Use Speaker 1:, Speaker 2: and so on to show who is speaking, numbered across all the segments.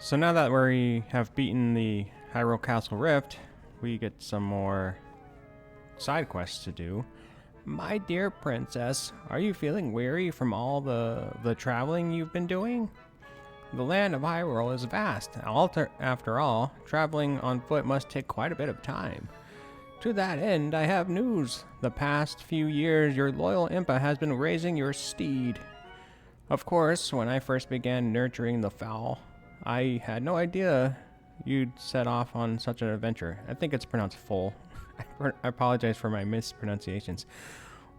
Speaker 1: So now that we have beaten the Hyrule Castle Rift, we get some more side quests to do. My dear princess, are you feeling weary from all the traveling you've been doing? The land of Hyrule is vast. After all, traveling on foot must take quite a bit of time. To that end, I have news. The past few years, your loyal Impa has been raising your steed. Of course, when I first began nurturing the foal, I had no idea you'd set off on such an adventure. I think it's pronounced foal. I apologize for my mispronunciations.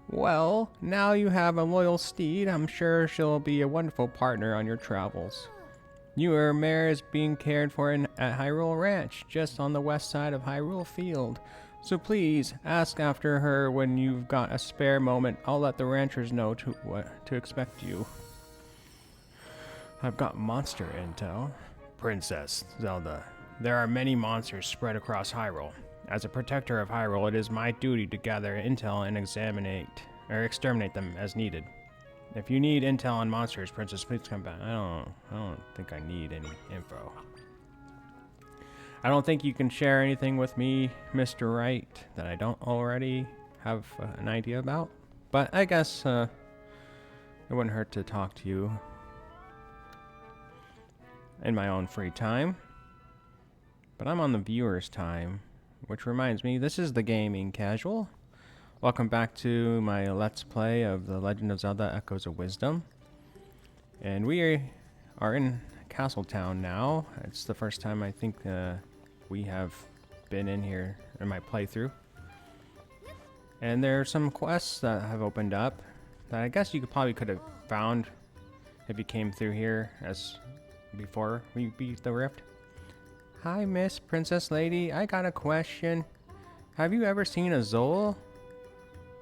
Speaker 1: Well, now you have a loyal steed. I'm sure she'll be a wonderful partner on your travels. Your mare is being cared for at Hyrule Ranch, just on the west side of Hyrule Field. So please, ask after her when you've got a spare moment. I'll let the ranchers know what to expect you. I've got monster intel. Princess Zelda, there are many monsters spread across Hyrule. As a protector of Hyrule, it is my duty to gather intel and exterminate them as needed. If you need intel on monsters, Princess, please come back. I don't think I need any info. I don't think you can share anything with me, Mr. Wright, that I don't already have an idea about. But I guess it wouldn't hurt to talk to you in my own free time. But I'm on the viewer's time, which reminds me, this is the Gaming Casual. Welcome back to my Let's Play of The Legend of Zelda Echoes of Wisdom. And we are in Castletown now. It's the first time I think we have been in here in my playthrough. And there are some quests that have opened up that I guess you could have found if you came through here as before we beat the rift. Hi, Miss Princess Lady. I got a question. Have you ever seen a Zol?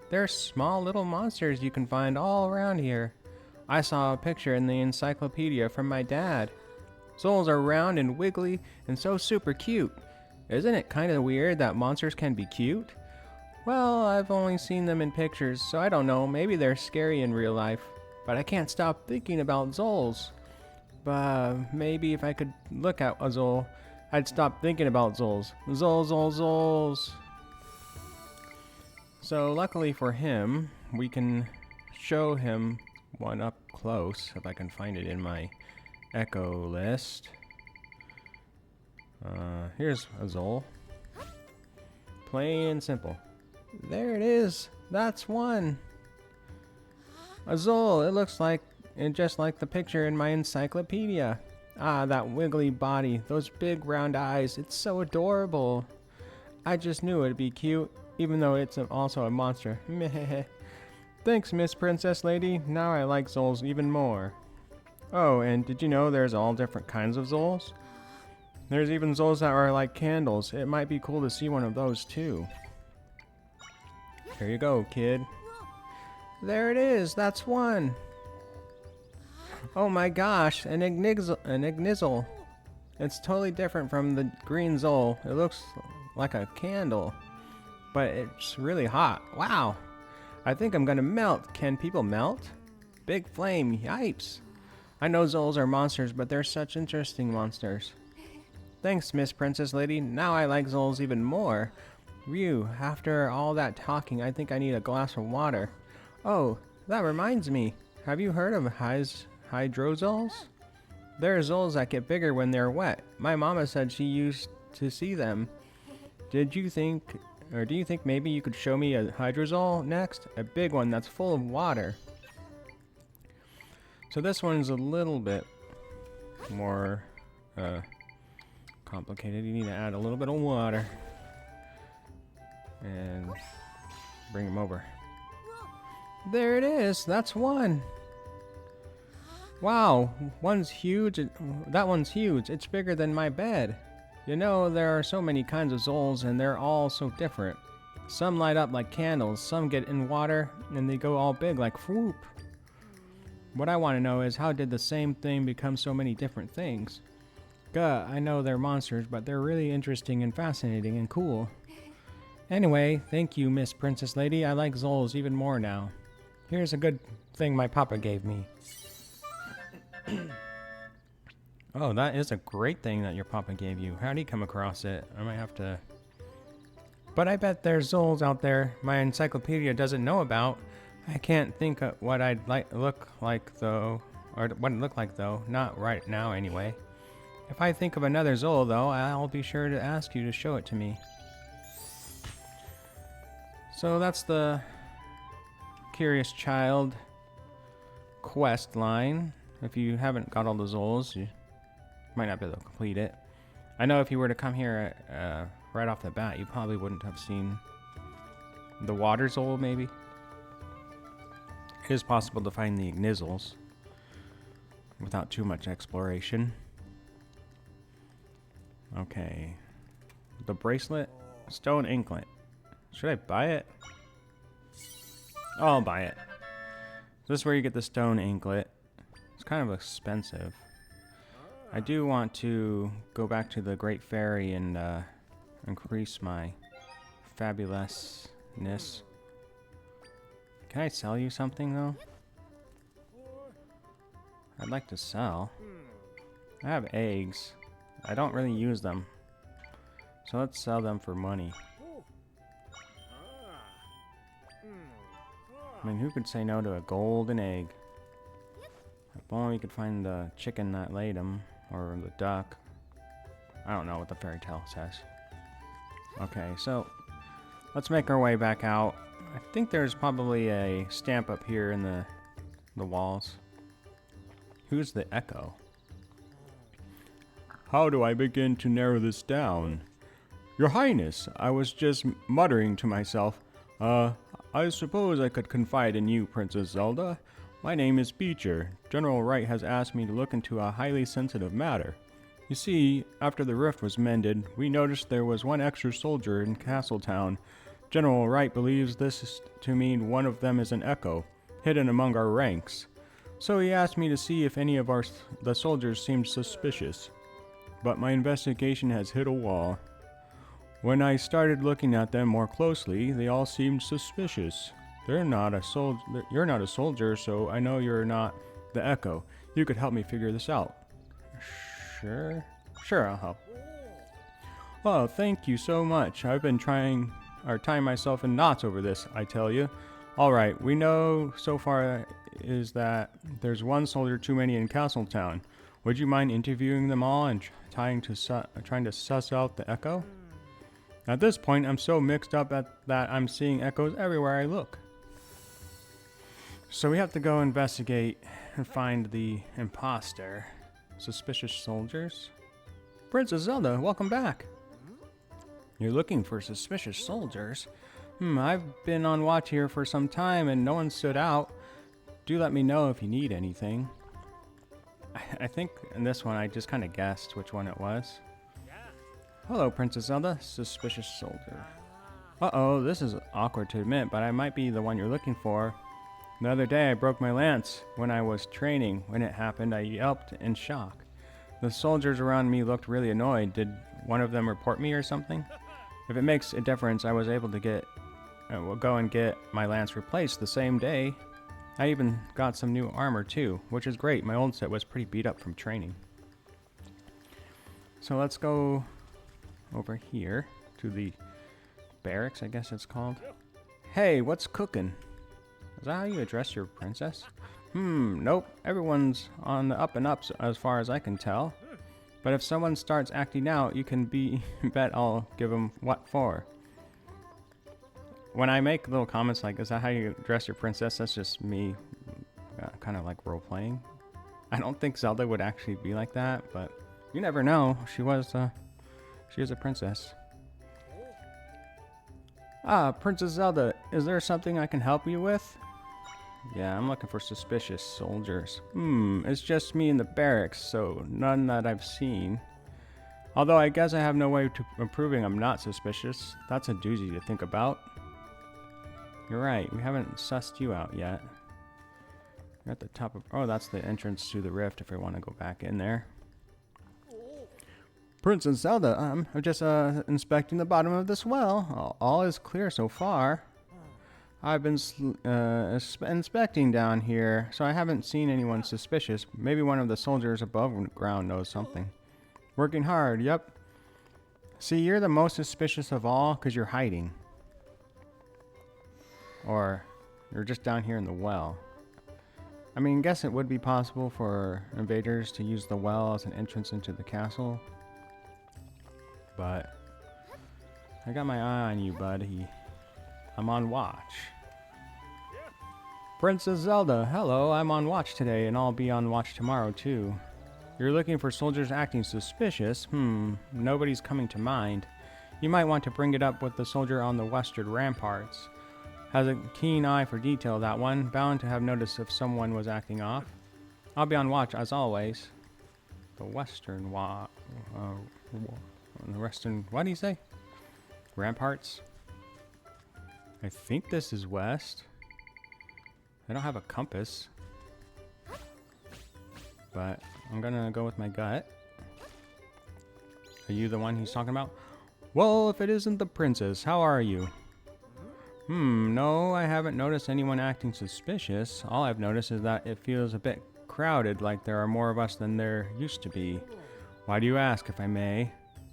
Speaker 1: They're small little monsters you can find all around here. I saw a picture in the encyclopedia from my dad. Zols are round and wiggly and so super cute. Isn't it kind of weird that monsters can be cute? Well, I've only seen them in pictures, so I don't know. Maybe they're scary in real life. But I can't stop thinking about Zols. But maybe if I could look at a Zol, I'd stop thinking about Zols. Zols. So luckily for him, we can show him one up close, if I can find it in my Echo list. Here's a Zol. Plain and simple. There it is. That's one. A Zol. It looks like, and just like the picture in my encyclopedia. Ah, that wiggly body, those big round eyes. It's so adorable. I just knew it'd be cute, even though it's also a monster. Meh. Thanks, Miss Princess Lady. Now I like Zols even more. Oh, and did you know there's all different kinds of Zols? There's even Zols that are like candles. It might be cool to see one of those too. Here you go, kid. There it is. That's one. Oh my gosh, an Ignizzle. It's totally different from the green Zol. It looks like a candle, but it's really hot. Wow. I think I'm gonna melt. Can people melt? Big flame. Yipes. I know Zols are monsters, but they're such interesting monsters. Thanks, Miss Princess Lady. Now I like Zols even more. Ryu, after all that talking, I think I need a glass of water. Oh, that reminds me. Have you heard of Hydrozols? They're Zols that get bigger when they're wet. My mama said she used to see them. Do you think maybe you could show me a Hydrozol next? A big one that's full of water. So this one's a little bit more complicated. You need to add a little bit of water and bring them over. There it is. That's one. Wow, one's huge. That one's huge. It's bigger than my bed. You know, there are so many kinds of Zols and they're all so different. Some light up like candles, some get in water, and they go all big like whoop. What I want to know is how did the same thing become so many different things? I know they're monsters, but they're really interesting and fascinating and cool. Anyway, thank you, Miss Princess Lady. I like Zols even more now. Here's a good thing my papa gave me. Oh, that is a great thing that your papa gave you. How did he come across it? I might have to... But I bet there's Zols out there my encyclopedia doesn't know about. I can't think of what I'd look like though, or what it looked like though. Not right now anyway. If I think of another Zol though, I'll be sure to ask you to show it to me. So that's the Curious Child quest line. If you haven't got all the Zols, you might not be able to complete it. I know if you were to come here right off the bat, you probably wouldn't have seen the Water Zol, maybe. It is possible to find the Ignizzles without too much exploration. Okay. The bracelet? Stone Inklet. Should I buy it? Oh, I'll buy it. This is where you get the Stone Inklet. It's kind of expensive. I do want to go back to the Great Fairy and increase my fabulousness. Can I sell you something though? I'd like to sell. I have eggs. I don't really use them. So let's sell them for money. I mean, who could say no to a golden egg? If only we could find the chicken that laid them. Or the duck. I don't know what the fairy tale says. Okay, so let's make our way back out. I think there's probably a stamp up here in the walls. Who's the Echo? How do I begin to narrow this down? Your Highness, I was just muttering to myself. I suppose I could confide in you, Princess Zelda. My name is Beecher. General Wright has asked me to look into a highly sensitive matter. You see, after the rift was mended, we noticed there was one extra soldier in Castletown. General Wright believes this to mean one of them is an Echo, hidden among our ranks. So he asked me to see if any of the soldiers seemed suspicious. But my investigation has hit a wall. When I started looking at them more closely, they all seemed suspicious. You're not a soldier, so I know you're not the Echo. You could help me figure this out. Sure, I'll help. Oh, thank you so much. I've been tying myself in knots over this, I tell you. All right, we know so far is that there's one soldier too many in Castletown. Would you mind interviewing them all and trying to suss out the Echo? At this point, I'm so mixed up that I'm seeing echoes everywhere I look. So we have to go investigate and find the imposter. Suspicious soldiers? Princess Zelda, welcome back. You're looking for suspicious soldiers? I've been on watch here for some time and no one stood out. Do let me know if you need anything. I think in this one I just kind of guessed which one it was. Hello, Princess Zelda. Suspicious soldier. Uh-oh, this is awkward to admit, but I might be the one you're looking for. The other day I broke my lance when I was training. When it happened, I yelped in shock. The soldiers around me looked really annoyed. Did one of them report me or something? If it makes a difference, I was able to go and get my lance replaced the same day. I even got some new armor too, which is great. My old set was pretty beat up from training. So let's go over here to the barracks, I guess it's called. Hey, what's cooking? Is that how you address your princess? Nope. Everyone's on the up and ups as far as I can tell. But if someone starts acting out, you can bet I'll give them what for. When I make little comments like, is that how you address your princess? That's just me kind of like role-playing. I don't think Zelda would actually be like that, but you never know. She is a princess. Ah, Princess Zelda, is there something I can help you with? Yeah, I'm looking for suspicious soldiers. It's just me in the barracks, so none that I've seen. Although I guess I have no way of proving I'm not suspicious. That's a doozy to think about. You're right, we haven't sussed you out yet. We're at the top of... Oh, that's the entrance to the rift if I want to go back in there. Princess Zelda, I'm just inspecting the bottom of this well. All is clear so far. I've been inspecting down here, so I haven't seen anyone suspicious. Maybe one of the soldiers above ground knows something. Working hard, yep. See, you're the most suspicious of all because you're hiding. Or you're just down here in the well. I mean, I guess it would be possible for invaders to use the well as an entrance into the castle. But I got my eye on you, buddy. I'm on watch. Princess Zelda, hello, I'm on watch today, and I'll be on watch tomorrow, too. You're looking for soldiers acting suspicious? Nobody's coming to mind. You might want to bring it up with the soldier on the western ramparts. Has a keen eye for detail, that one. Bound to have noticed if someone was acting off. I'll be on watch, as always. The western what do you say? Ramparts? I think this is west. I don't have a compass. But I'm gonna go with my gut. Are you the one he's talking about? Well, if it isn't the princess, how are you? No, I haven't noticed anyone acting suspicious. All I've noticed is that it feels a bit crowded, like there are more of us than there used to be. Why do you ask, if I may?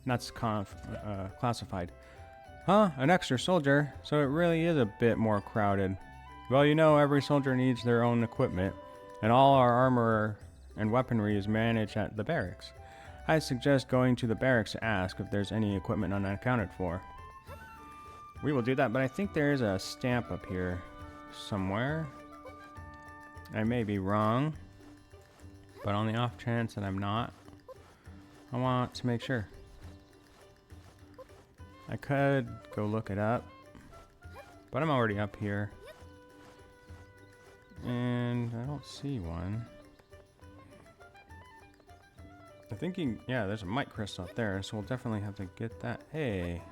Speaker 1: That's classified. Huh? An extra soldier? So it really is a bit more crowded. Well, you know, every soldier needs their own equipment, and all our armor and weaponry is managed at the barracks. I suggest going to the barracks to ask if there's any equipment unaccounted for. We will do that, but I think there is a stamp up here somewhere. I may be wrong, but on the off chance that I'm not, I want to make sure. I could go look it up, but I'm already up here. And I don't see one. I'm thinking, yeah, there's a mic crystal up there, so we'll definitely have to get that. Hey.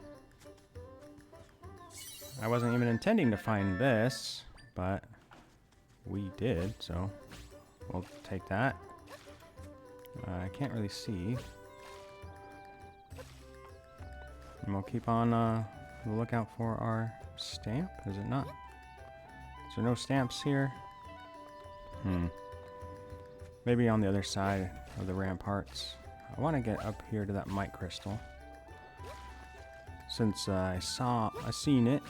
Speaker 1: I wasn't even intending to find this, but we did, so we'll take that. I can't really see. And we'll keep on the lookout for our stamp, is it not? Is there no stamps here? Maybe on the other side of the ramparts. I want to get up here to that mic crystal. Since I seen it.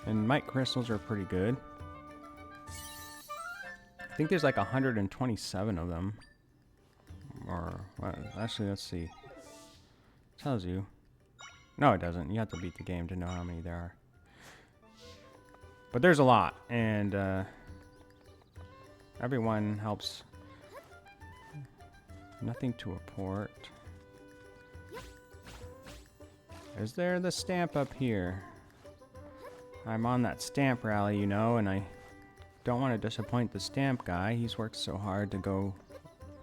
Speaker 1: And mic crystals are pretty good. I think there's like 127 of them. Or, well, actually, let's see. It tells you. No, it doesn't. You have to beat the game to know how many there are. But there's a lot, and everyone helps. Nothing to report. Is there the stamp up here? I'm on that stamp rally, you know, and I don't want to disappoint the stamp guy. He's worked so hard to go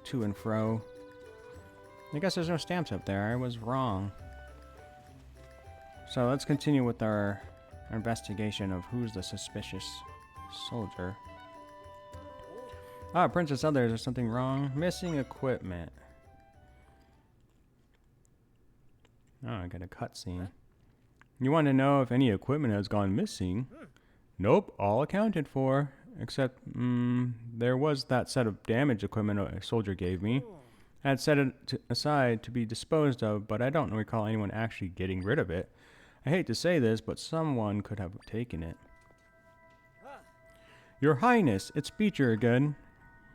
Speaker 1: to and fro. I guess there's no stamps up there. I was wrong. So let's continue with our investigation of who's the suspicious soldier. Ah, Princess Zelda, is there something wrong? Missing equipment. Oh, I got a cutscene. You want to know if any equipment has gone missing? Nope, all accounted for. Except, there was that set of damaged equipment a soldier gave me. I had set it aside to be disposed of, but I don't recall anyone actually getting rid of it. I hate to say this, but someone could have taken it. Your Highness, it's Beecher again.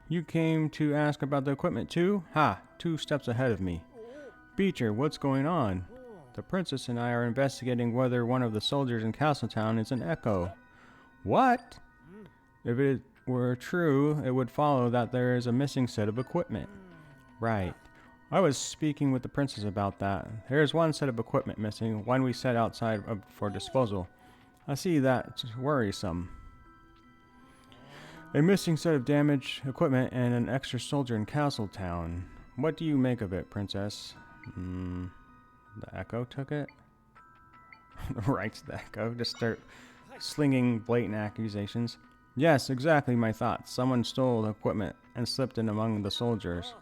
Speaker 1: You came to ask about the equipment too? Ha, 2 steps ahead of me. Beecher, what's going on? The princess and I are investigating whether one of the soldiers in Castletown is an echo. What? If it were true, it would follow that there is a missing set of equipment. Right. I was speaking with the princess about that. There is one set of equipment missing, one we set outside for disposal. I see that's worrisome. A missing set of damaged equipment and an extra soldier in Castletown. What do you make of it, princess? The Echo took it? Writes the Echo. Just start slinging blatant accusations. Yes, exactly my thoughts. Someone stole the equipment and slipped in among the soldiers.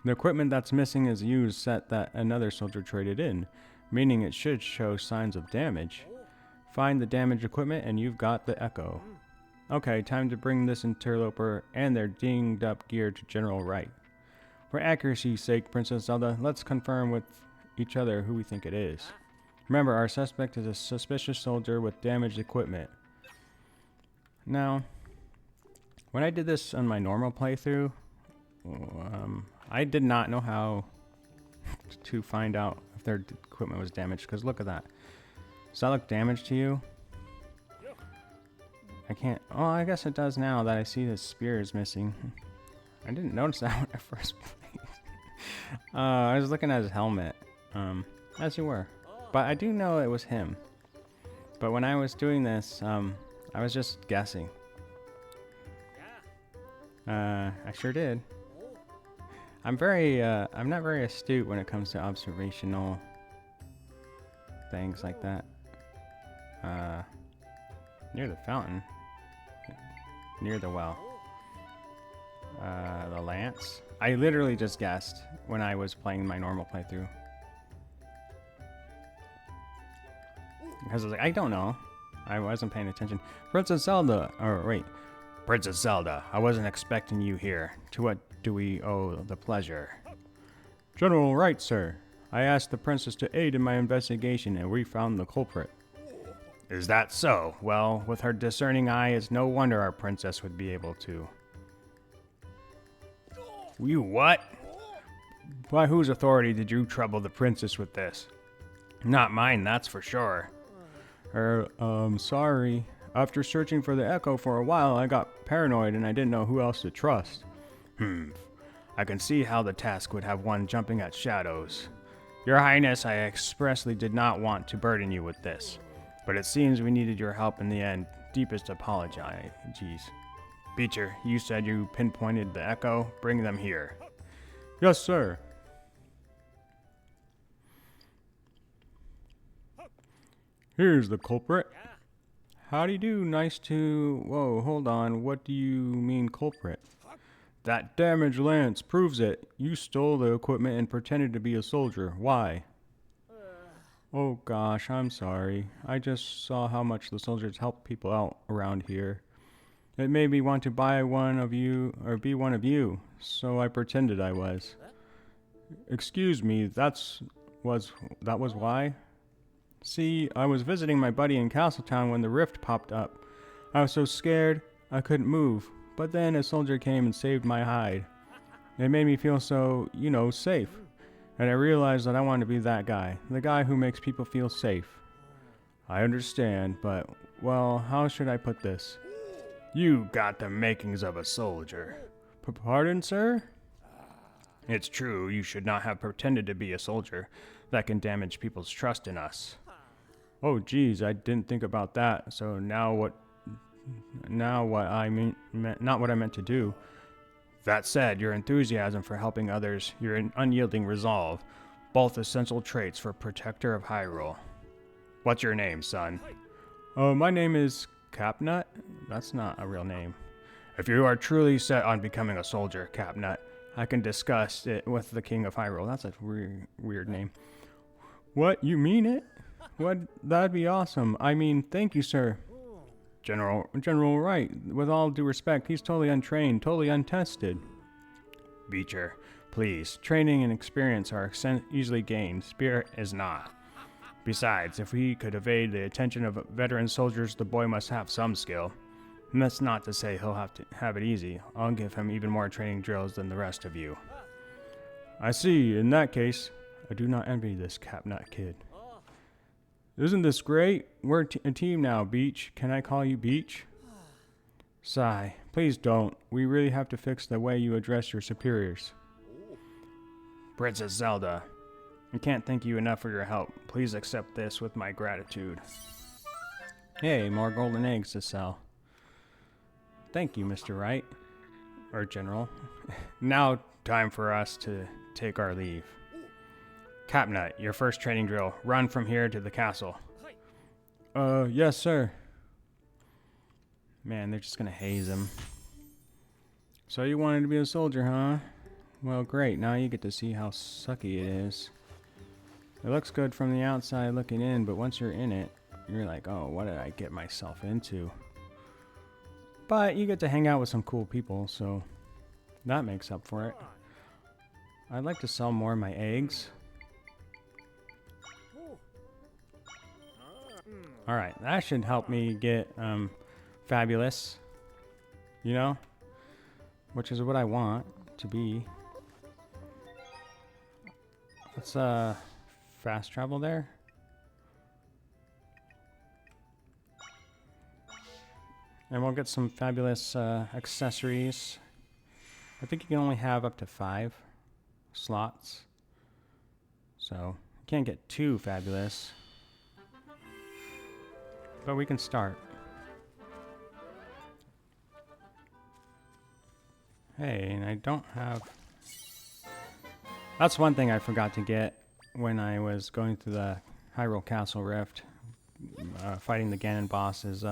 Speaker 1: The equipment that's missing is a used set that another soldier traded in, meaning it should show signs of damage. Find the damaged equipment and you've got the Echo. Okay, time to bring this interloper and their dinged up gear to General Wright. For accuracy's sake, Princess Zelda, let's confirm with each other who we think it is. Remember, our suspect is a suspicious soldier with damaged equipment. Now, when I did this on my normal playthrough, I did not know how to find out if their equipment was damaged, because look at that. Does that look damaged to you? I can't. Oh, I guess it does now that I see the spear is missing. I didn't notice that when I first played. I was looking at his helmet, as you were. But I do know it was him. But when I was doing this, I was just guessing. I sure did. I'm not very astute when it comes to observational things like that. Near the fountain. Near the well. The lance. I literally just guessed when I was playing my normal playthrough. Because I was like, I don't know. I wasn't paying attention. Princess Zelda. Or wait. Princess Zelda. I wasn't expecting you here. To what do we owe the pleasure? General Wright, sir. I asked the princess to aid in my investigation and we found the culprit. Is that so? Well, with her discerning eye, it's no wonder our princess would be able to. You what? By whose authority did you trouble the princess with this? Not mine, that's for sure. Sorry. After searching for the Echo for a while, I got paranoid and I didn't know who else to trust. I can see how the task would have one jumping at shadows. Your Highness, I expressly did not want to burden you with this, but it seems we needed your help in the end. Deepest apologies. Beecher, you said you pinpointed the Echo. Bring them here. Yes, sir. Here's the culprit. Howdy do, nice to... Whoa, hold on. What do you mean culprit? That damaged lance proves it. You stole the equipment and pretended to be a soldier. Why? Oh gosh, I'm sorry. I just saw how much the soldiers help people out around here. It made me want to buy one of you, or be one of you, so I pretended I was. Excuse me, that was why? See, I was visiting my buddy in Castletown when the rift popped up. I was so scared, I couldn't move, but then a soldier came and saved my hide. It made me feel so, safe. And I realized that I wanted to be that guy, the guy who makes people feel safe. I understand, but, well, how should I put this? You got the makings of a soldier. Pardon, sir? It's true, you should not have pretended to be a soldier. That can damage people's trust in us. Oh, geez, I didn't think about that. So now what I mean, not what I meant to do. That said, your enthusiasm for helping others, your unyielding resolve, both essential traits for Protector of Hyrule. What's your name, son? My name is Capnut. That's not a real name. If you are truly set on becoming a soldier, Capnut, I can discuss it with the King of Hyrule. That's a weird name. What? You mean it? What? That'd be awesome. I mean, thank you, sir. General Wright, with all due respect, he's totally untrained, totally untested. Beecher, please. Training and experience are easily gained. Spirit is not. Besides, if he could evade the attention of veteran soldiers, the boy must have some skill. And that's not to say he'll have to have it easy. I'll give him even more training drills than the rest of you. I see. In that case, I do not envy this Capnut kid. Isn't this great? We're a team now, Beach. Can I call you Beach? Sigh. Please don't. We really have to fix the way you address your superiors. Princess Zelda, I can't thank you enough for your help. Please accept this with my gratitude. Hey, more golden eggs to sell. Thank you, Mr. Wright. Or General. Now, time for us to take our leave. Capnut, your first training drill. Run from here to the castle. Yes, sir. Man, they're just gonna haze him. So you wanted to be a soldier, huh? Well, great. Now you get to see how sucky it is. It looks good from the outside looking in, but once you're in it... you're like, oh, what did I get myself into? But you get to hang out with some cool people, so that makes up for it. I'd like to sell more of my eggs. Alright, that should help me get fabulous, you know, which is what I want to be. Let's fast travel there. And we'll get some fabulous accessories. I think you can only have up to 5 slots, so you can't get too fabulous. But we can start. Hey, and I don't have... That's one thing I forgot to get when I was going through the Hyrule Castle Rift, fighting the Ganon boss, is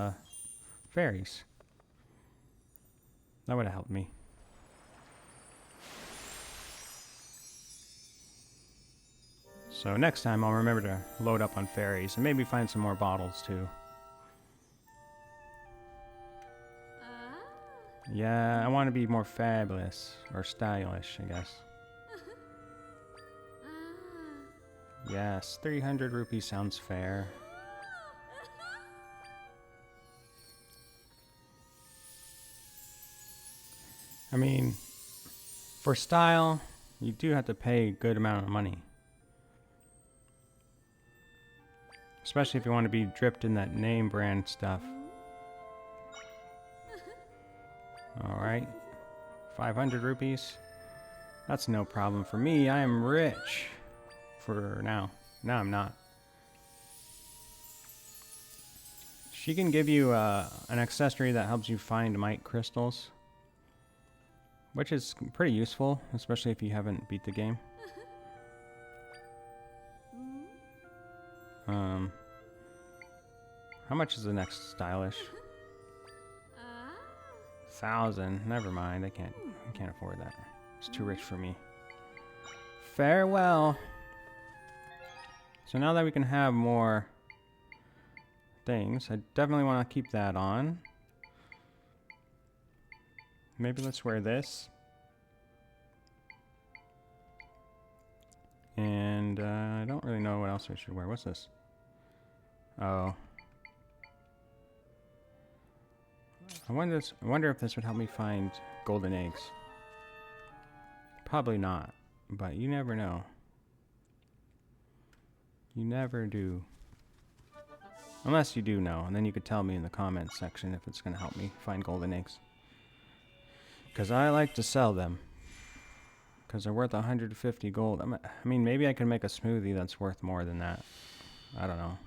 Speaker 1: fairies. That would have helped me. So next time I'll remember to load up on fairies and maybe find some more bottles too. Yeah, I want to be more fabulous, or stylish, I guess. Yes, 300 rupees sounds fair. I mean, for style, you do have to pay a good amount of money. Especially if you want to be dripped in that name brand stuff. Alright, 500 rupees. That's no problem for me. I am rich. For now. Now I'm not. She can give you an accessory that helps you find might crystals, which is pretty useful, especially if you haven't beat the game. How much is the next stylish? 1,000. Never mind. I can't afford that. It's too rich for me. Farewell. So now that we can have more things, I definitely want to keep that on. Maybe let's wear this. And I don't really know what else I should wear. What's this? Oh. I wonder if this would help me find golden eggs. Probably not, but you never know. You never do. Unless you do know, and then you could tell me in the comments section if it's going to help me find golden eggs. Because I like to sell them. Because they're worth 150 gold. I mean, maybe I could make a smoothie that's worth more than that. I don't know.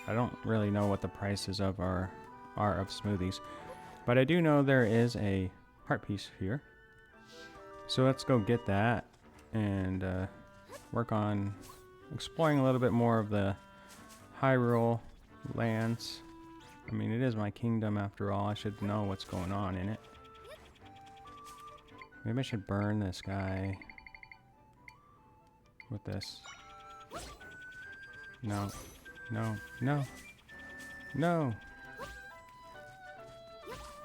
Speaker 1: I don't really know what the prices of are of smoothies. But I do know there is a heart piece here. So let's go get that and work on exploring a little bit more of the Hyrule lands. I mean, it is my kingdom after all. I should know what's going on in it. Maybe I should burn this guy with this. No. No. No. No.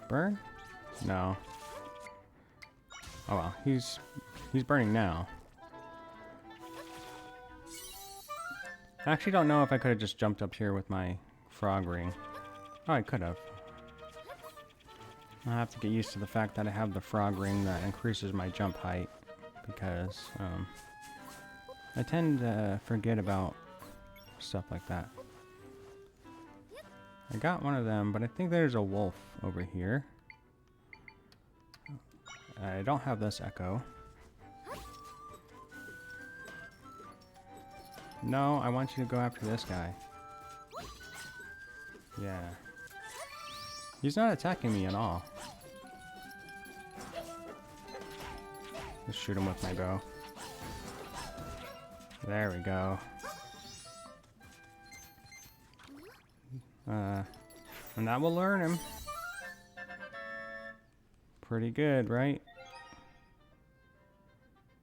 Speaker 1: Burn? No. Oh well, he's burning now. I actually don't know if I could have just jumped up here with my frog ring. Oh, I could have. I'll have to get used to the fact that I have the frog ring that increases my jump height, because I tend to forget about stuff like that. I got one of them, but I think there's a wolf over here. I don't have this echo. No, I want you to go after this guy. Yeah. He's not attacking me at all. Just shoot him with my bow. There we go. And that will learn him. Pretty good, right?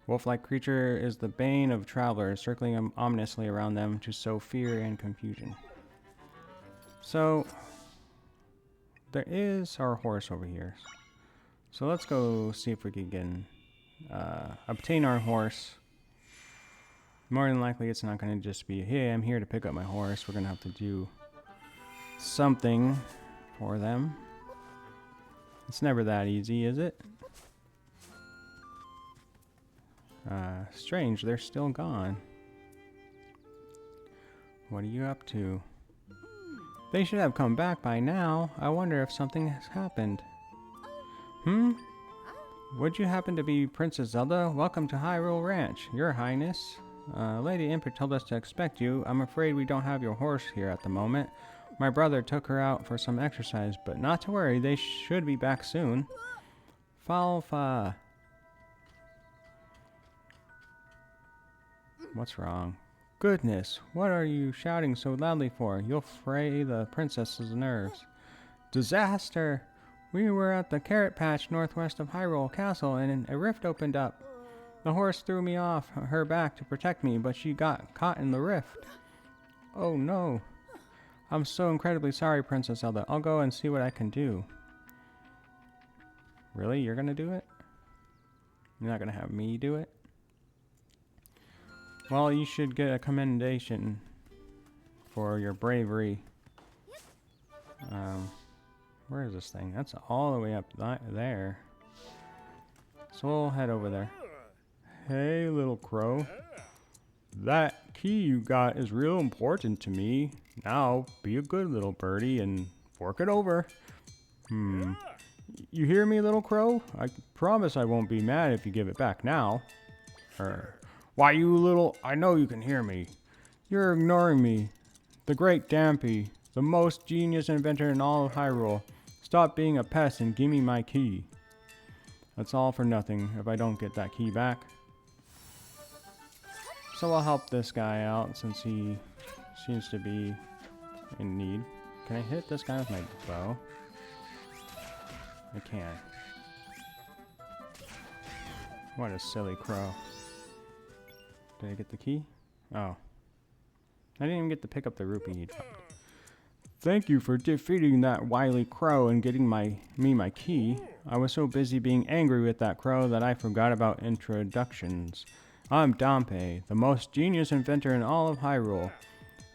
Speaker 1: Wolf-like creature is the bane of travelers, circling ominously around them to sow fear and confusion. So, there is our horse over here. So let's go see if we can obtain our horse. More than likely it's not going to just be, hey, I'm here to pick up my horse. We're going to have to do something for them. It's never that easy, is it? Strange, they're still gone. What are you up to? They should have come back by now. I wonder if something has happened. Would you happen to be Princess Zelda? Welcome to Hyrule Ranch, Your Highness. Lady Imper told us to expect you. I'm afraid we don't have your horse here at the moment. My brother took her out for some exercise, but not to worry, they should be back soon. Falfa. What's wrong? Goodness, what are you shouting so loudly for? You'll fray the princess's nerves. Disaster! We were at the carrot patch northwest of Hyrule Castle and a rift opened up. The horse threw me off her back to protect me, but she got caught in the rift. Oh no. I'm so incredibly sorry, Princess Zelda. I'll go and see what I can do. Really? You're gonna do it? You're not gonna have me do it? Well, you should get a commendation for your bravery. Where is this thing? That's all the way up there. So we'll head over there. Hey, little crow. That key you got is real important to me. Now, be a good little birdie and fork it over. You hear me, little crow? I promise I won't be mad if you give it back now. Why, you little... I know you can hear me. You're ignoring me. The great Dampy, the most genius inventor in all of Hyrule. Stop being a pest and give me my key. That's all for nothing if I don't get that key back. So I'll help this guy out since he seems to be in need. Can I hit this guy with my bow? I can. What a silly crow. Did I get the key? Oh. I didn't even get to pick up the rupee he dropped. Thank you for defeating that wily crow and getting me my key. I was so busy being angry with that crow that I forgot about introductions. I'm Dampé, the most genius inventor in all of Hyrule.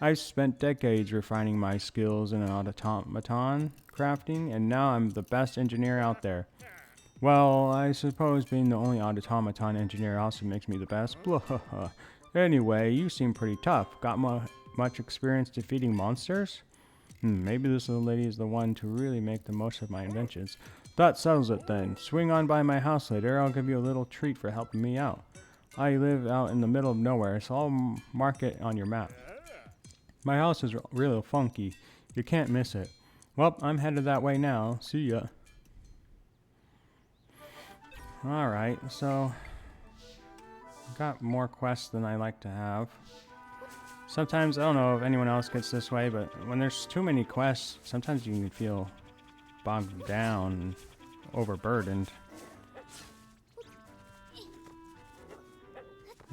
Speaker 1: I've spent decades refining my skills in automaton crafting, and now I'm the best engineer out there. Well, I suppose being the only automaton engineer also makes me the best. Blah. Anyway, you seem pretty tough. Got much experience defeating monsters? Maybe this little lady is the one to really make the most of my inventions. That settles it then. Swing on by my house later. I'll give you a little treat for helping me out. I live out in the middle of nowhere, so I'll mark it on your map. My house is really funky. You can't miss it. Well, I'm headed that way now. See ya. Alright, so... got more quests than I like to have. Sometimes, I don't know if anyone else gets this way, but when there's too many quests, sometimes you can feel bogged down and overburdened.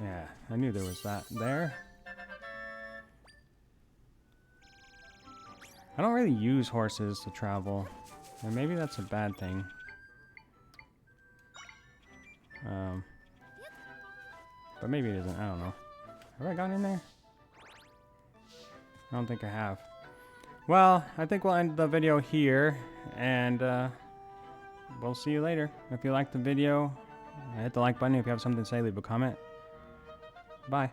Speaker 1: Yeah, I knew there was that there. I don't really use horses to travel, and maybe that's a bad thing. But maybe it isn't, I don't know. Have I gone in there? I don't think I have. Well, I think we'll end the video here, and we'll see you later. If you liked the video, hit the like button. If you have something to say, leave a comment. Bye.